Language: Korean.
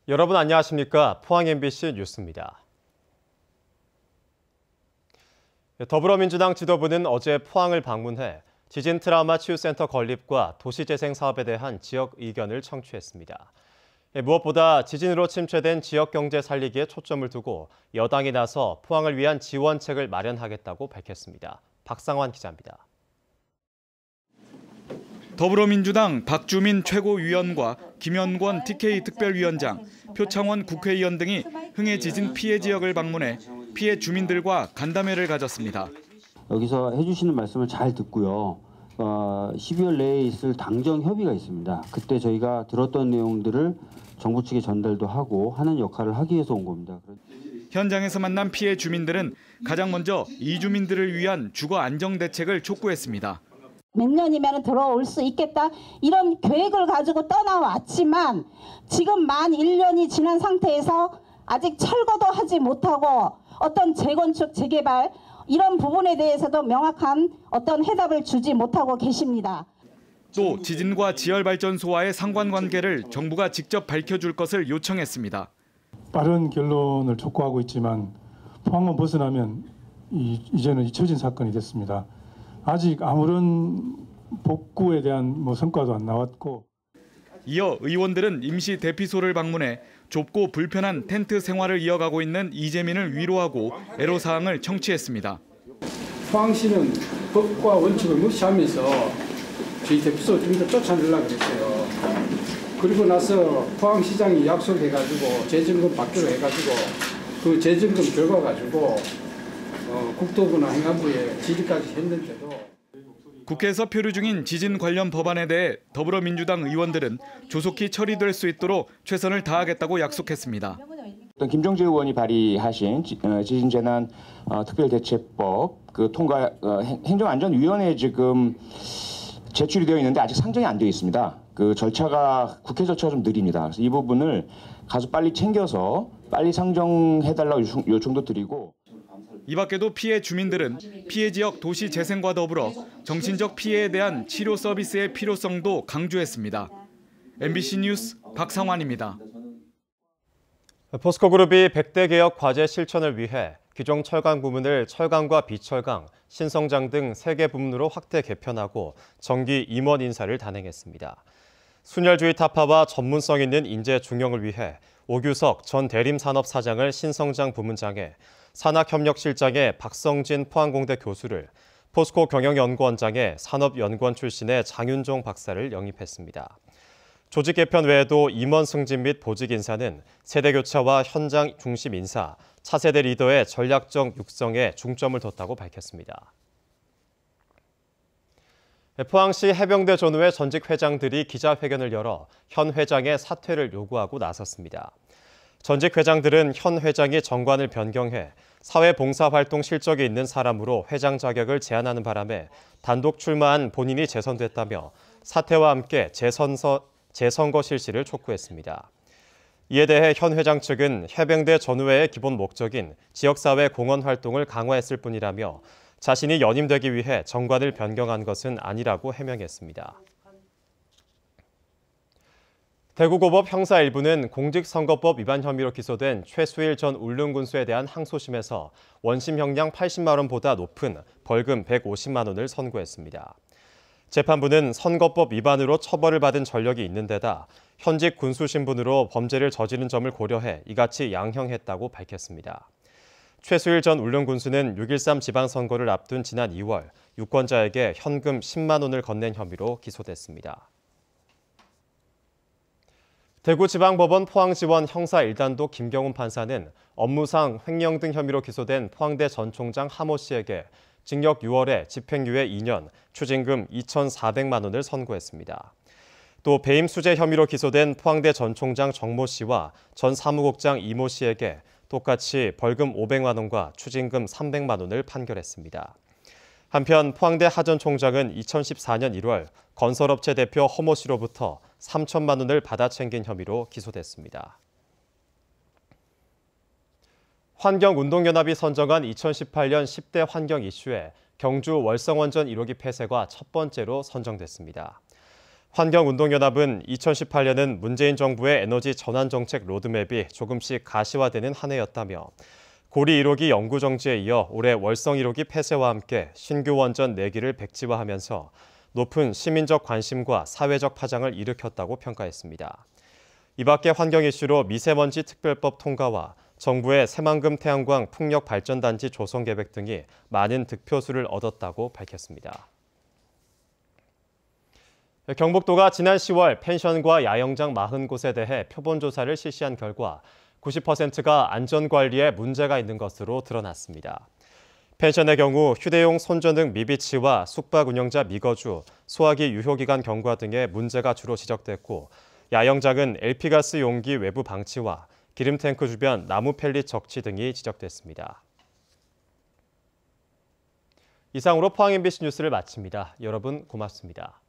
여러분 안녕하십니까? 포항 MBC 뉴스입니다. 더불어민주당 지도부는 어제 포항을 방문해 지진 트라우마 치유센터 건립과 도시재생 사업에 대한 지역 의견을 청취했습니다. 무엇보다 지진으로 침체된 지역 경제 살리기에 초점을 두고 여당이 나서 포항을 위한 지원책을 마련하겠다고 밝혔습니다. 박상환 기자입니다. 더불어민주당 박주민 최고위원과 김현권 TK 특별위원장, 표창원 국회의원 등이 흥해 지진 피해 지역을 방문해 피해 주민들과 간담회를 가졌습니다. 여기서 해주시는 말씀을 잘 듣고요. 12월 내에 있을 당정 협의가 있습니다. 그때 저희가 들었던 내용들을 정부 측에 전달도 하고 하는 역할을 하기 위해서 온 겁니다. 현장에서 만난 피해 주민들은 가장 먼저 이주민들을 위한 주거 안정 대책을 촉구했습니다. 몇 년이면 들어올 수 있겠다 이런 계획을 가지고 떠나왔지만 지금 만 1년이 지난 상태에서 아직 철거도 하지 못하고 어떤 재건축, 재개발 이런 부분에 대해서도 명확한 어떤 해답을 주지 못하고 계십니다. 또 지진과 지열발전소와의 상관관계를 정부가 직접 밝혀줄 것을 요청했습니다. 빠른 결론을 촉구하고 있지만 포항만 벗어나면 이제는 잊혀진 사건이 됐습니다. 아직 아무런 복구에 대한 성과도 안 나왔고. 이어 의원들은 임시 대피소를 방문해 좁고 불편한 텐트 생활을 이어가고 있는 이재민을 위로하고 애로사항을 청취했습니다. 포항시는 법과 원칙을 무시하면서 저희 대피소 주민들 쫓아내려고 그랬어요. 그리고 나서 포항시장이 약속해가지고 재점검 받기로 해가지고 그 재점검 결과 가지고 국토부나 행안부에 질의까지 했는데도 국회에서 표류 중인 지진 관련 법안에 대해 더불어민주당 의원들은 조속히 처리될 수 있도록 최선을 다하겠다고 약속했습니다. 김종재 의원이 발의하신 지진재난 특별대책법 그 통과 행정안전위원회에 지금 제출이 되어 있는데 아직 상정이 안 되어 있습니다. 그 절차가 국회 절차가 좀 느립니다. 그래서 이 부분을 가서 빨리 챙겨서 빨리 상정해달라고 요청도 드리고. 이 밖에도 피해 주민들은 피해 지역 도시 재생과 더불어 정신적 피해에 대한 치료 서비스의 필요성도 강조했습니다. MBC 뉴스 박상환입니다. 포스코그룹이 100대 개혁 과제 실천을 위해 기존 철강 부문을 철강과 비철강, 신성장 등 3개 부문으로 확대 개편하고 정기 임원 인사를 단행했습니다. 순혈주의 타파와 전문성 있는 인재 중용을 위해 오규석 전 대림산업사장을 신성장 부문장에, 산학협력실장에 박성진 포항공대 교수를, 포스코 경영연구원장에 산업연구원 출신의 장윤종 박사를 영입했습니다. 조직 개편 외에도 임원 승진 및 보직 인사는 세대 교체와 현장 중심 인사, 차세대 리더의 전략적 육성에 중점을 뒀다고 밝혔습니다. 포항시 해병대 전후의 전직 회장들이 기자회견을 열어 현 회장의 사퇴를 요구하고 나섰습니다. 전직 회장들은 현 회장이 정관을 변경해 사회봉사활동 실적이 있는 사람으로 회장 자격을 제한하는 바람에 단독 출마한 본인이 재선됐다며 사퇴와 함께 재선거 실시를 촉구했습니다. 이에 대해 현 회장 측은 해병대 전후회의 기본 목적인 지역사회 공헌 활동을 강화했을 뿐이라며 자신이 연임되기 위해 정관을 변경한 것은 아니라고 해명했습니다. 대구고법 형사 1부는 공직선거법 위반 혐의로 기소된 최수일 전 울릉군수에 대한 항소심에서 원심형량 80만 원보다 높은 벌금 150만 원을 선고했습니다. 재판부는 선거법 위반으로 처벌을 받은 전력이 있는 데다 현직 군수 신분으로 범죄를 저지른 점을 고려해 이같이 양형했다고 밝혔습니다. 최수일 전 울릉군수는 6.13 지방선거를 앞둔 지난 2월 유권자에게 현금 10만 원을 건넨 혐의로 기소됐습니다. 대구지방법원 포항지원 형사 1단도 김경훈 판사는 업무상 횡령 등 혐의로 기소된 포항대 전 총장 하모 씨에게 징역 6월에 집행유예 2년, 추징금 2,400만 원을 선고했습니다. 또 배임 수재 혐의로 기소된 포항대 전 총장 정모 씨와 전 사무국장 이모 씨에게 똑같이 벌금 500만 원과 추징금 300만 원을 판결했습니다. 한편 포항대 하 전 총장은 2014년 1월 건설업체 대표 허모 씨로부터 3천만 원을 받아 챙긴 혐의로 기소됐습니다. 환경운동연합이 선정한 2018년 10대 환경 이슈에 경주 월성원전 1호기 폐쇄가 첫 번째로 선정됐습니다. 환경운동연합은 2018년은 문재인 정부의 에너지 전환 정책 로드맵이 조금씩 가시화되는 한 해였다며 고리 1호기 영구 정지에 이어 올해 월성 1호기 폐쇄와 함께 신규 원전 4기를 백지화하면서 높은 시민적 관심과 사회적 파장을 일으켰다고 평가했습니다. 이 밖에 환경 이슈로 미세먼지 특별법 통과와 정부의 새만금 태양광 풍력 발전단지 조성 계획 등이 많은 득표수를 얻었다고 밝혔습니다. 경북도가 지난 10월 펜션과 야영장 40곳에 대해 표본조사를 실시한 결과 90%가 안전관리에 문제가 있는 것으로 드러났습니다. 펜션의 경우 휴대용 손전등 미비치와 숙박 운영자 미거주, 소화기 유효기간 경과 등의 문제가 주로 지적됐고 야영장은 LP가스 용기 외부 방치와 기름탱크 주변 나무 펠릿 적치 등이 지적됐습니다. 이상으로 포항 MBC 뉴스를 마칩니다. 여러분 고맙습니다.